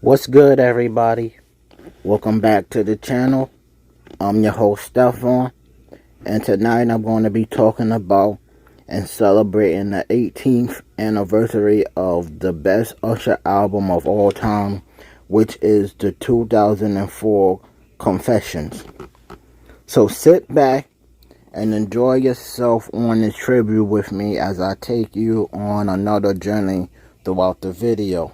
What's good, everybody? Welcome back to the channel. I'm your host, Stefan, and tonight I'm going to be talking about and celebrating the 18th anniversary of the best Usher album of all time, which is the 2004 Confessions. So sit back and enjoy yourself on this tribute with me as I take you on another journey throughout the video.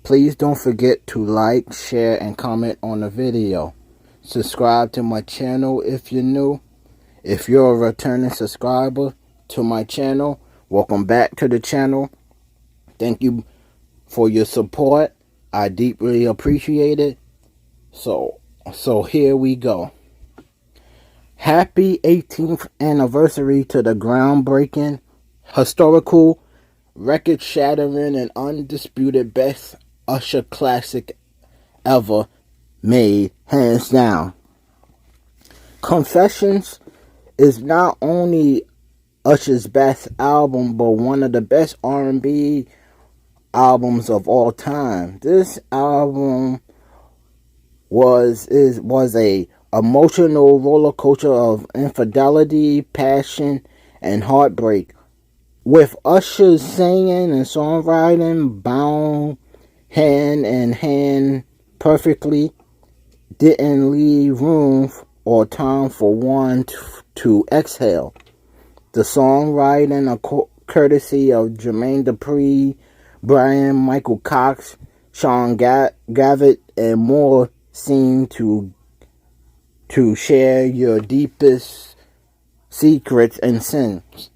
Please don't forget to like, share, and comment on the video. Subscribe to my channel if you're new. If you're a returning subscriber to my channel, welcome back to the channel. Thank you for your support. I deeply appreciate it. So here we go. Happy 18th anniversary to the groundbreaking, historical, record-shattering, and undisputed best Usher classic ever made, hands down. Confessions is not only Usher's best album, but one of the best R&B albums of all time. This album was a emotional roller coaster of infidelity, passion, and heartbreak, with Usher's singing and songwriting bound hand in hand perfectly. Didn't leave room or time for one to exhale. The songwriting, courtesy of Jermaine Dupri, Brian Michael Cox, Sean Gavitt, and more, seem to share your deepest secrets and sins.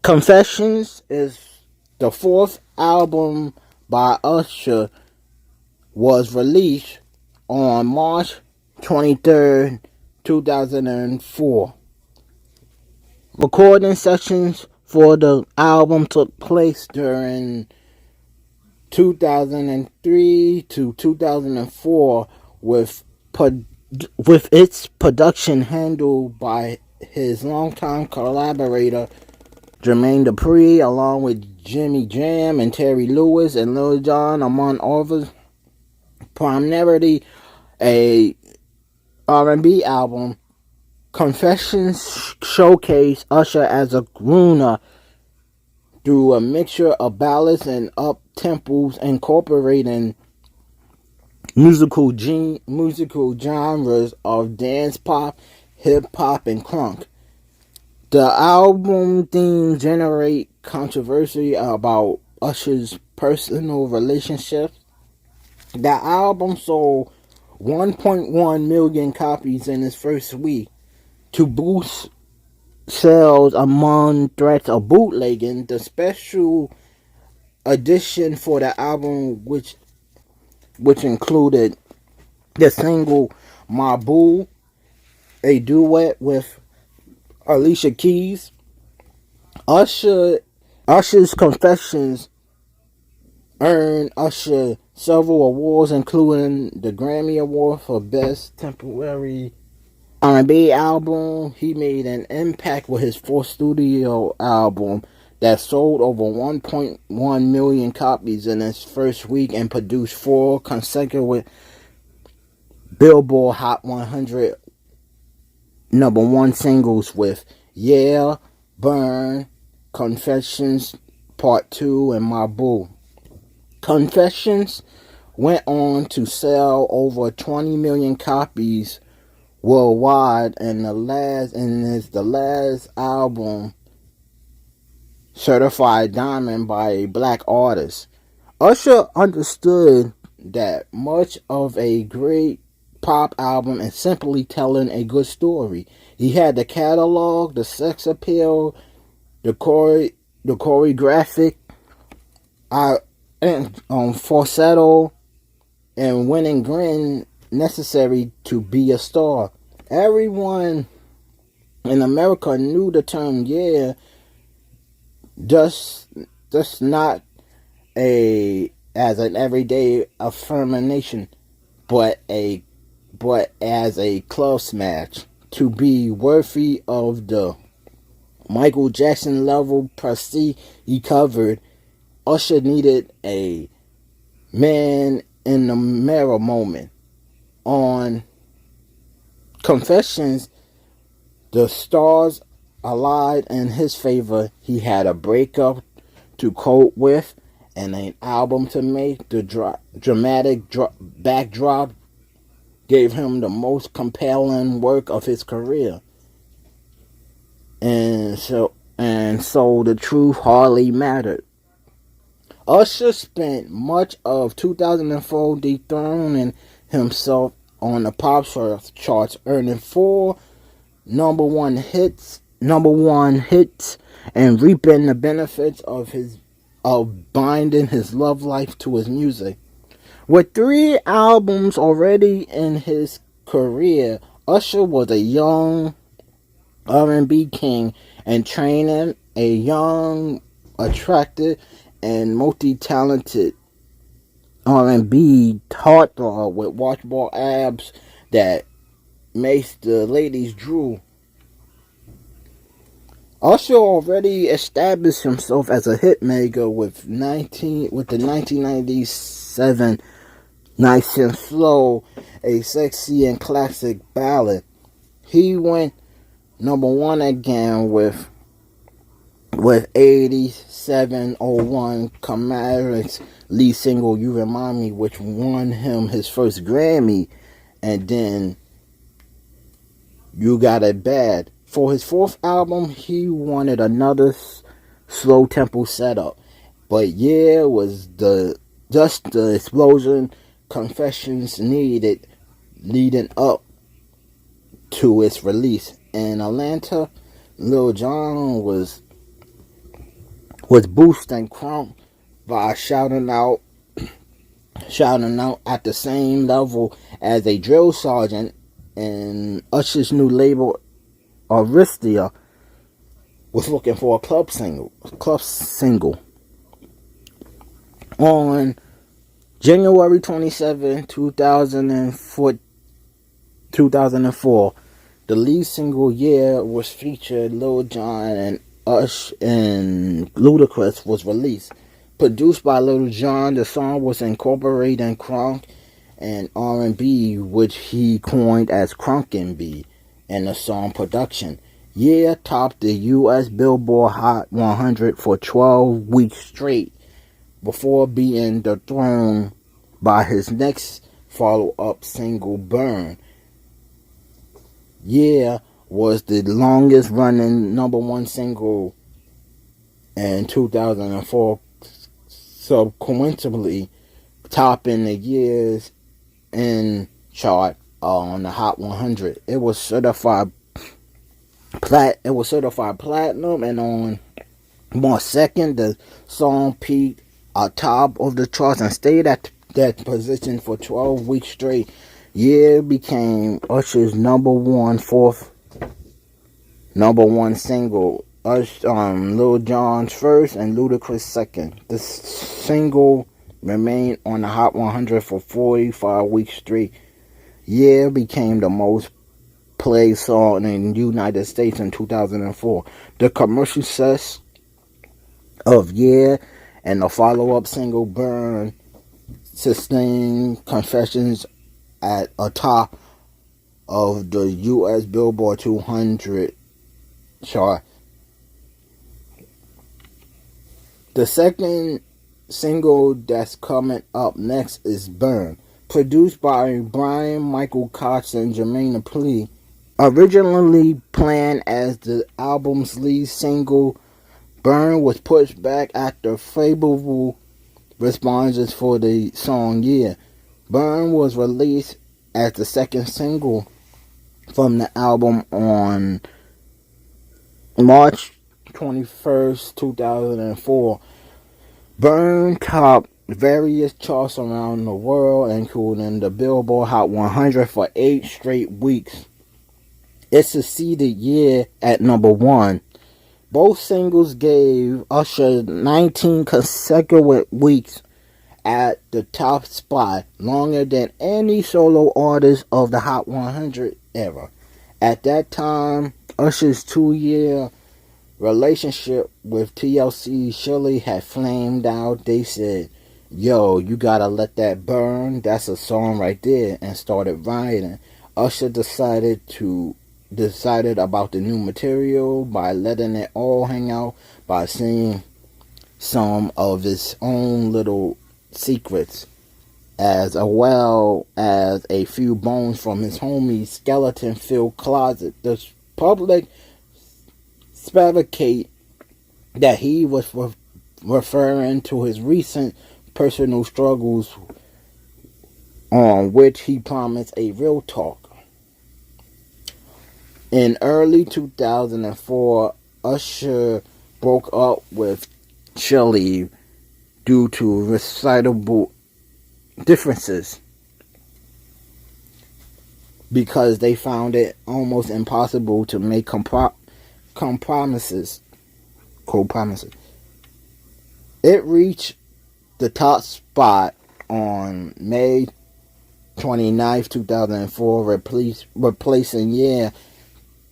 Confessions is the fourth album by Usher, was released on March 23rd, 2004. Recording sessions for the album took place during 2003 to 2004 with its production handled by his longtime collaborator Jermaine Dupri, along with Jimmy Jam and Terry Lewis and Lil Jon, among others. Primarily a R&B album, Confessions showcase Usher as a crooner through a mixture of ballads and up-tempos, incorporating musical genres of dance pop, hip-hop, and crunk. The album theme generate controversy about Usher's personal relationships. The album sold 1.1 million copies in its first week to boost sales among threats of bootlegging. The special edition for the album, which included the single My Boo, a duet with Alicia Keys. Usher's Confessions earned Usher several awards, including the Grammy Award for Best Temporary R&B Album. He made an impact with his fourth studio album that sold over 1.1 million copies in its first week and produced 4 consecutive Billboard Hot 100 #1 singles with Yeah, Burn, Confessions Part 2, and My Boo. Confessions went on to sell over 20 million copies worldwide, and is the last album certified diamond by a black artist. Usher understood that much of a great pop album is simply telling a good story. He had the catalog, the sex appeal, the choreographic, falsetto, and winning grin necessary to be a star. Everyone in America knew the term "yeah," just not as an everyday affirmation, but as a club smash, to be worthy of the Michael Jackson level prestige he covered. Usher needed a man in the mirror moment. On Confessions, the stars aligned in his favor. He had a breakup to cope with and an album to make. The dramatic backdrop gave him the most compelling work of his career. And so the truth hardly mattered. Usher spent much of 2004 dethroning himself on the pop charts, earning 4 number one hits, and reaping the benefits of binding his love life to his music. With 3 albums already in his career, Usher was a young R&B king and training a young, attractive, and multi-talented R&B heartthrob with watchable abs that makes the ladies drool. Usher already established himself as a hitmaker with the 1997 Nice and Slow, a sexy and classic ballad. He went number 1 again with 8701, Kamara's lead single You Remind Me, which won him his first Grammy, and then You Got It Bad. For his 4th album, he wanted another slow tempo setup, but was just the explosion Confessions needed leading up to its release. In Atlanta, Lil Jon was boosting crunk by shouting out at the same level as a drill sergeant, and Usher's new label Aristia was looking for a club single. On January 27, 2004, the lead single "Yeah" was featured. Lil Jon and Ludacris was released. Produced by Lil Jon, the song was incorporating crunk and R&B, which he coined as Crunk-N-B, in the song production. "Yeah" topped the U.S. Billboard Hot 100 for 12 weeks straight before being dethroned by his next follow-up single, "Burn." "Yeah" was the longest running number 1 single in 2004, subsequently topping the year's in chart on the Hot 100. It was certified platinum, and on March 2nd, the song peaked atop of the charts and stayed at that position for 12 weeks straight. "Yeah" became Usher's fourth number 1 single, Lil Jon's first and Ludacris' second. The single remained on the Hot 100 for 45 weeks straight. "Yeah" became the most played song in the United States in 2004. The commercial success of "Yeah" and the follow-up single "Burn" sustained Confessions at a top of the U.S. Billboard 200 chart. The second single that's coming up next is "Burn," produced by Brian Michael Cox and Jermaine Dupri. Originally planned as the album's lead single, "Burn" was pushed back after favorable responses for the song "Yeah." "Burn" was released as the second single from the album on March 21st, 2004. "Burn" topped various charts around the world, including the Billboard Hot 100 for 8 straight weeks. It succeeded "Yeah" at number 1. Both singles gave Usher 19 consecutive weeks at the top spot, longer than any solo artist of the Hot 100 era. At that time, Usher's 2-year relationship with TLC Shirley had flamed out. They said, yo, you gotta let that burn. That's a song right there, and started writing. Usher decided about the new material by letting it all hang out, by singing some of his own little secrets, as well as a few bones from his homie's skeleton-filled closet. The public speculate that he was referring to his recent personal struggles, on which he promised a real talk. In early 2004, Usher broke up with Shirley due to recitable differences, because they found it almost impossible to make compromises. It reached the top spot on May 29th, 2004, replacing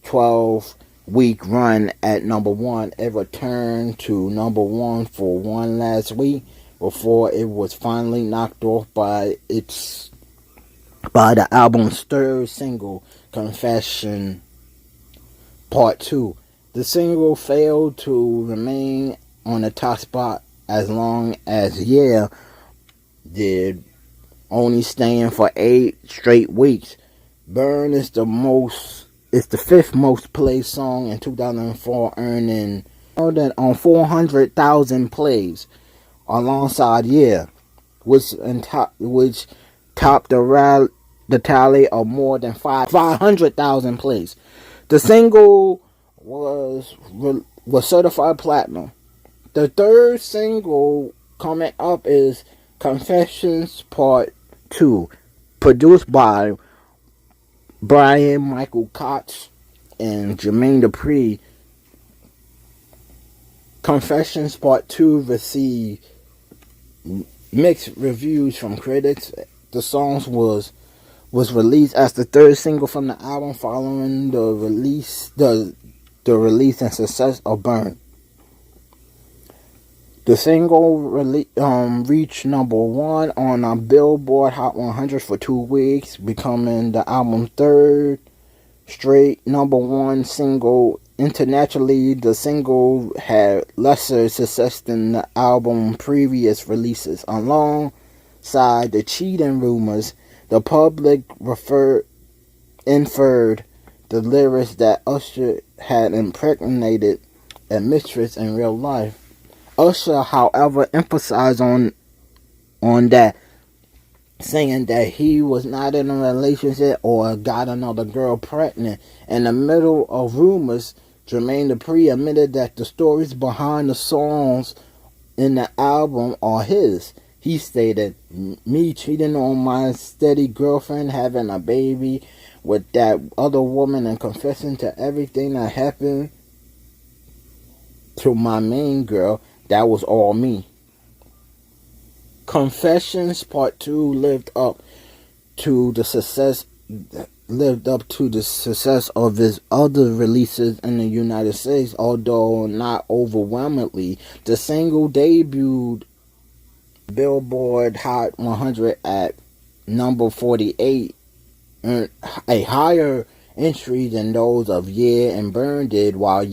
12-week run at number one. It returned to number one for one last week before it was finally knocked off by the album's third single, Confession Part 2. The single failed to remain on the top spot as long as did, only staying for 8 straight weeks. Burn is the fifth most played song in 2004, earning more than 400,000 plays, alongside which topped the tally of more than 500,000 plays. The single was certified platinum. The third single coming up is Confessions Part 2, produced by Brian Michael Cox and Jermaine Dupri. Confessions Part 2 received mixed reviews from critics. The song was released as the third single from the album following the release and success of Burn. The single reached number one on a Billboard Hot 100 for 2 weeks, becoming the album's third straight number one single. Internationally, the single had lesser success than the album's previous releases. Alongside the cheating rumors, the public inferred the lyrics that Usher had impregnated a mistress in real life. Usher, however, emphasized on that, saying that he was not in a relationship or got another girl pregnant. In the middle of rumors, Jermaine Dupri admitted that the stories behind the songs in the album are his. He stated, "Me cheating on my steady girlfriend, having a baby with that other woman, and confessing to everything that happened to my main girl, that was all me." Confessions Part 2 lived up to the success of his other releases in the United States, although not overwhelmingly. The single debuted Billboard Hot 100 at number 48, earned a higher entry than those of and Burn did, while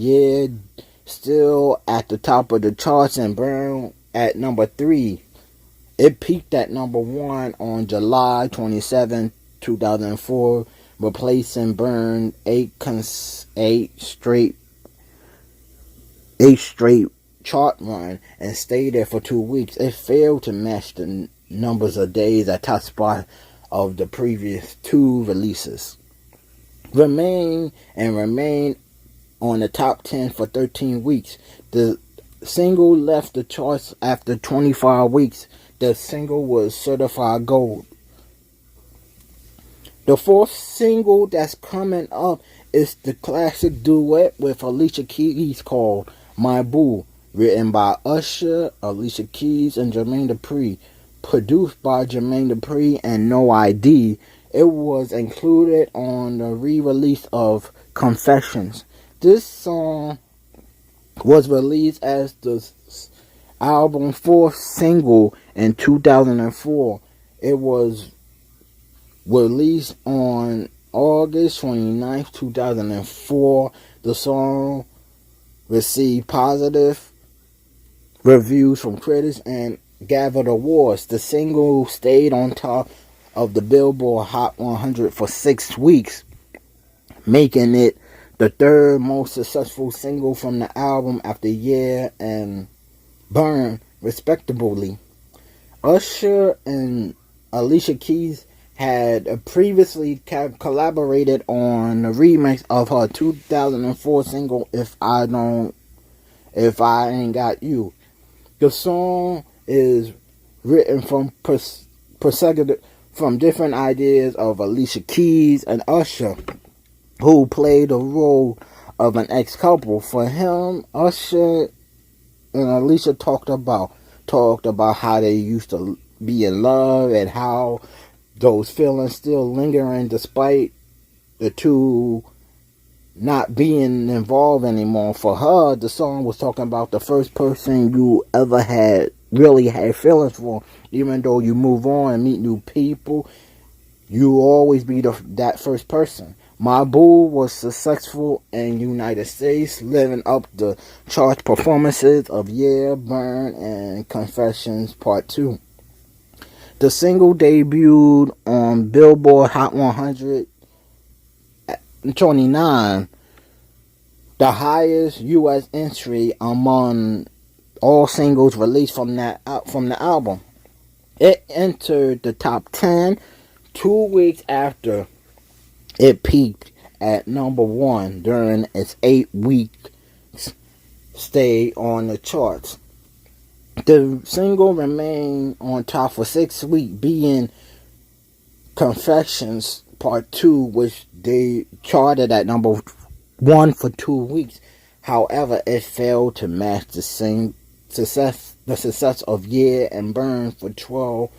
still at the top of the charts and Burn at number 3. It peaked at number 1 on July 27, 2004, replacing Burn 8 straight chart run, and stayed there for 2 weeks. It failed to match the numbers of days at top spot of the previous 2 releases. Remain on the top 10 for 13 weeks. The single left the charts after 25 weeks. The single was certified gold. The fourth single that's coming up is the classic duet with Alicia Keys called My Boo, written by Usher, Alicia Keys, and Jermaine Dupri, produced by Jermaine Dupri and No ID. It was included on the re-release of Confessions. This song was released as the album's fourth single in 2004. It was released on August 29th, 2004. The song received positive reviews from critics and gathered awards. The single stayed on top of the Billboard Hot 100 for 6 weeks, making it the third most successful single from the album after Yeah and Burn, respectively. Usher and Alicia Keys had previously collaborated on a remix of her 2004 single If I Ain't Got You. The song is written from different ideas of Alicia Keys and Usher, who played the role of an ex-couple. For him, Usher and Alicia talked about how they used to be in love and how those feelings still lingering despite the two not being involved anymore. For her, the song was talking about the first person you ever really had feelings for. Even though you move on and meet new people, you always be that first person. My Boo was successful in United States, living up the chart performances of Yeah, Burn, and Confessions Part 2. The single debuted on Billboard Hot 100 29, the highest U.S. entry among all singles released from the album. It entered the top 10 2 weeks after it peaked at number 1 during its 8-week stay on the charts. The single remained on top for 6 weeks, being Confessions Part 2, which they charted at number 1 for 2 weeks. However, it failed to match the success of Yeah and Burn for 12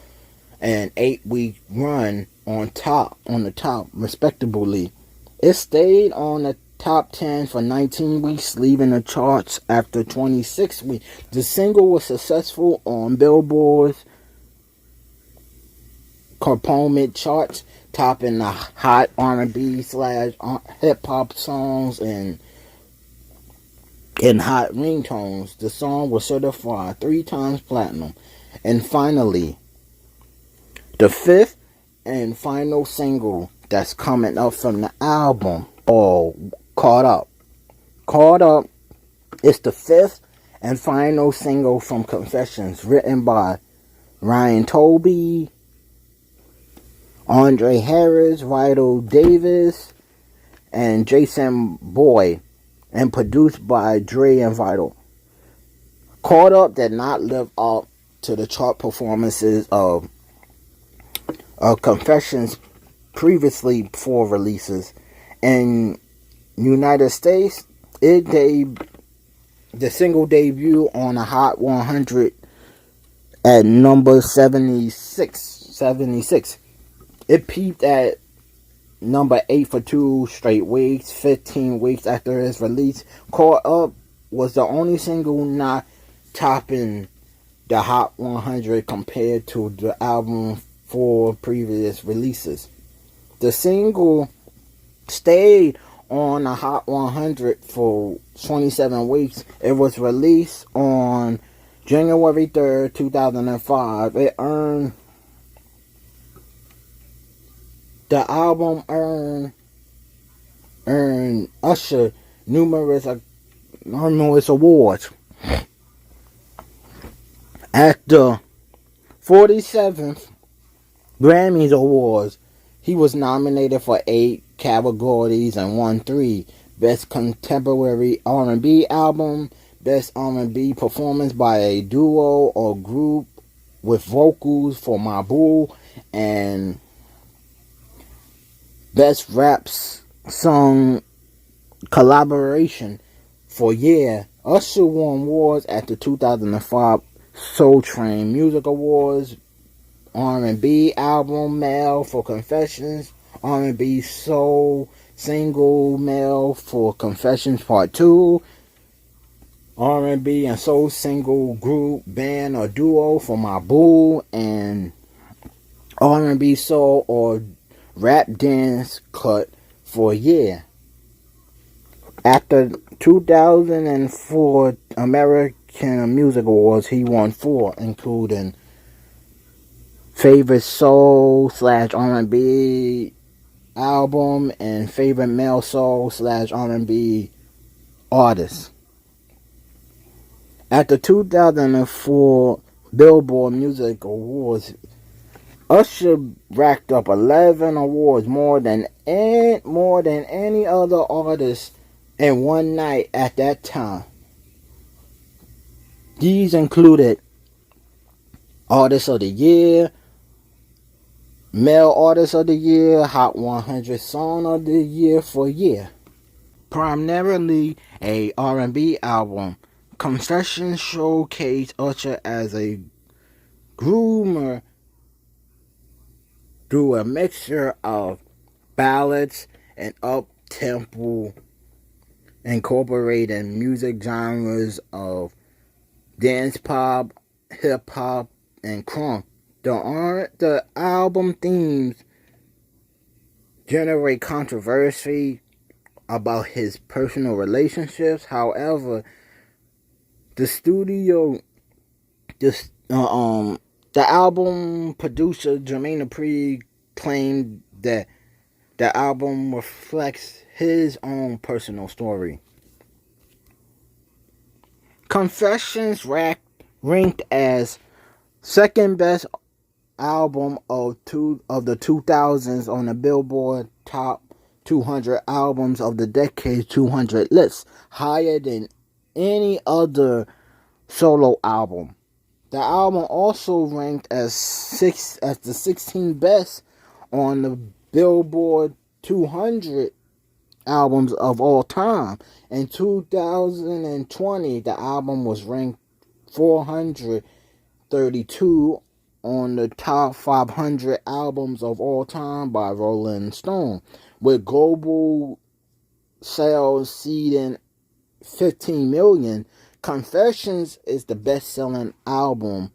and 8-week run on the top, respectively. It stayed on the top 10 for 19 weeks, leaving the charts after 26 weeks. The single was successful on Billboard's component charts, topping the hot R&B / hip-hop songs and hot ringtones. The song was certified 3 times platinum. And finally, the fifth and final single that's coming up from the album, Caught Up. Caught Up is the fifth and final single from Confessions, written by Ryan Tobey, Andre Harris, Vital Davis, and Jason Boy, and produced by Dre and Vital. Caught Up did not live up to the chart performances of Confessions previously 4 releases. In United States, the single debuted on the Hot 100 at number 76. It peaked at number 8 for 2 straight weeks, 15 weeks after its release. Caught Up was the only single not topping the Hot 100 compared to the album's 4 previous releases. The single stayed on the Hot 100 for 27 weeks. It was released on January 3rd, 2005. The album earned Usher numerous awards. At the 47th Grammys Awards, he was nominated for 8 categories and won 3. Best Contemporary R&B Album, Best R&B Performance by a Duo or Group with Vocals for My Boo, and Best Rap Song Collaboration for Yeah. Usher won awards at the 2005 Soul Train Music Awards, R&B Album Male for Confessions, R&B Soul Single Male for Confessions Part 2, R&B and soul single group, band, or duo for my boo, and R&B soul or rap dance cut for Yeah. At the 2004 American Music Awards, he won 4, including favorite soul slash R&B album and favorite male soul slash R&B artist. At the 2004 Billboard Music Awards, Usher racked up 11 awards, more than any other artist in one night at that time. These included Artist of the Year, Male Artist of the Year, Hot 100 Song of the Year for Yeah. Primarily a R&B album, Confessions showcased Usher as a groomer through a mixture of ballads and up-tempo, incorporating music genres of dance pop, hip hop, and crunk. The album themes generate controversy about his personal relationships. However, the studio, this the album producer Jermaine Dupri claimed that the album reflects his own personal story. Confessions ranked as second best album of the 2000s on the Billboard Top 200 Albums of the Decade 200 list, higher than any other solo album. The album also ranked as the 16th best on the Billboard 200 albums of all time. In 2020, the album was ranked 432 on the top 500 albums of all time by Rolling Stone, with global sales exceeding 15 million. Confessions is the best-selling album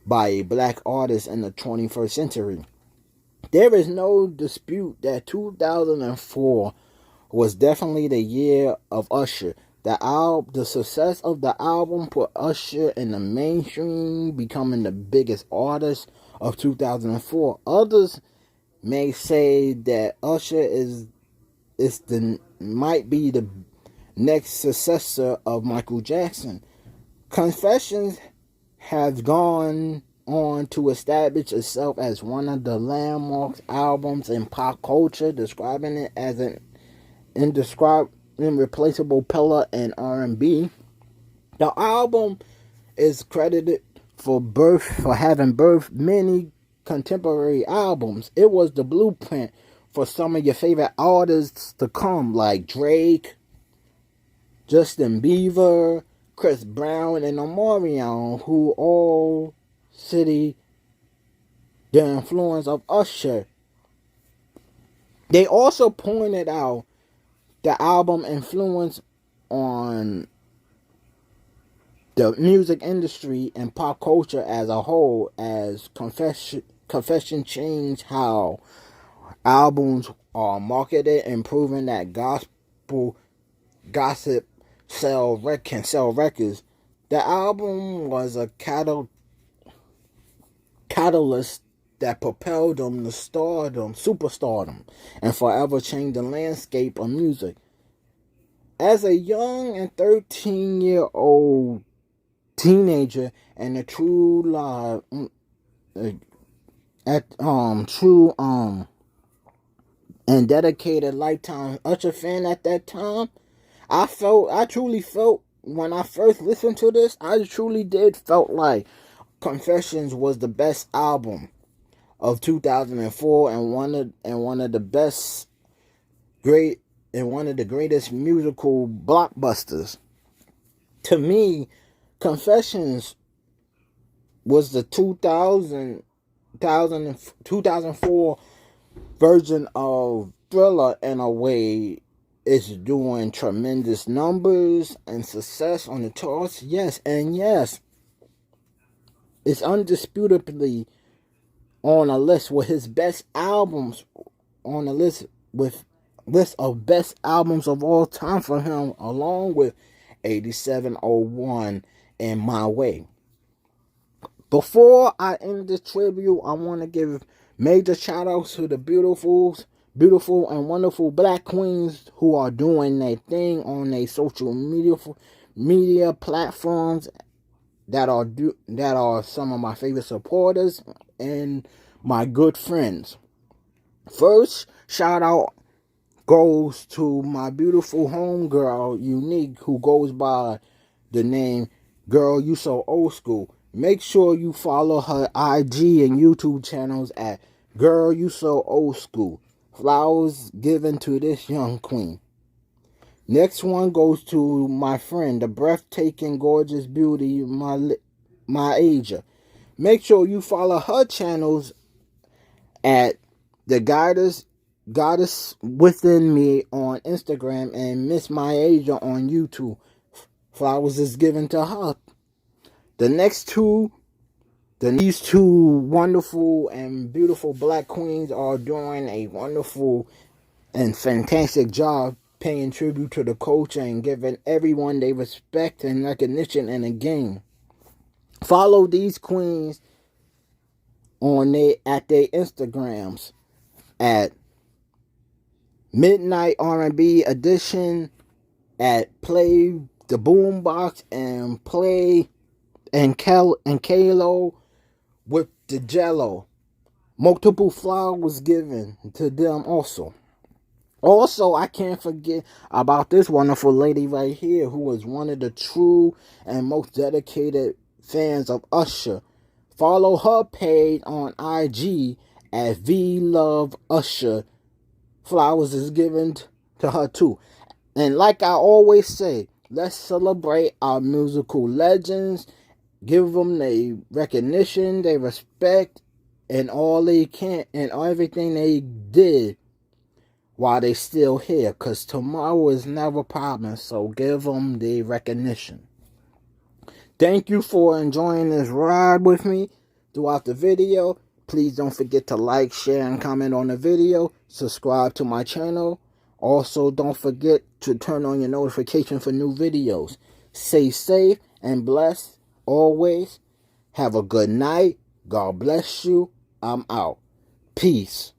by a black artist in the 21st century. There is no dispute that 2004 was definitely the year of Usher. The success of the album put Usher in the mainstream, becoming the biggest artist of 2004. Others may say that Usher might be the next successor of Michael Jackson. Confessions has gone on to establish itself as one of the landmark albums in pop culture, describing it as an irreplaceable pillar in R&B. The album is credited for having birthed many contemporary albums. It was the blueprint for some of your favorite artists to come, like Drake, Justin Bieber, Chris Brown, and Omarion, who all city the influence of Usher. They also pointed out the album influence on the music industry and pop culture as a whole, as Confession changed how albums are marketed and proving that gossip can sell records. The album was a catalyst that propelled them to superstardom, and forever changed the landscape of music. As a young and 13-year-old teenager and a true and dedicated lifetime Usher fan at that time, I truly felt when I first listened to this, I truly did felt like Confessions was the best album of 2004 and one of the greatest musical blockbusters. To me, Confessions was the 2004 version of Thriller in a way, It's doing tremendous numbers and success on the charts. Yes, and yes, it's undisputably on a list with his best albums, on a list of best albums of all time for him, along with 8701 and My Way. Before I end this tribute, I want to give major shout outs to the beautiful and wonderful black queens who are doing their thing on their social media platforms that are some of my favorite supporters and my good friends. First shout out goes to my beautiful homegirl Unique, who goes by the name Girl You So Old School. Make sure you follow her IG and YouTube channels at Girl You So Old School. Flowers given to this young queen. Next one goes to my friend, the breathtaking, gorgeous beauty, my Asia. Make sure you follow her channels at the Goddess Within Me on Instagram and Miss Myasia on YouTube. Flowers is given to her. These two wonderful and beautiful black queens are doing a wonderful and fantastic job paying tribute to the culture and giving everyone their respect and recognition in the game. Follow these queens at their Instagrams at Midnight R&B Edition, at Play the Boombox, and Play and Kalo with the Jello. Multiple flowers given to them also. Also, I can't forget about this wonderful lady right here who is one of the true and most dedicated fans of Usher. Follow her page on IG at VLoveUsher. Flowers is given to her too. And like I always say, let's celebrate our musical legends. Give them their recognition, their respect, and all they can, and everything they did while they still here. Because tomorrow is never promised, so give them the recognition. Thank you for enjoying this ride with me throughout the video. Please don't forget to like, share, and comment on the video. Subscribe to my channel. Also, don't forget to turn on your notification for new videos. Stay safe and blessed always. Have a good night. God bless you. I'm out. Peace.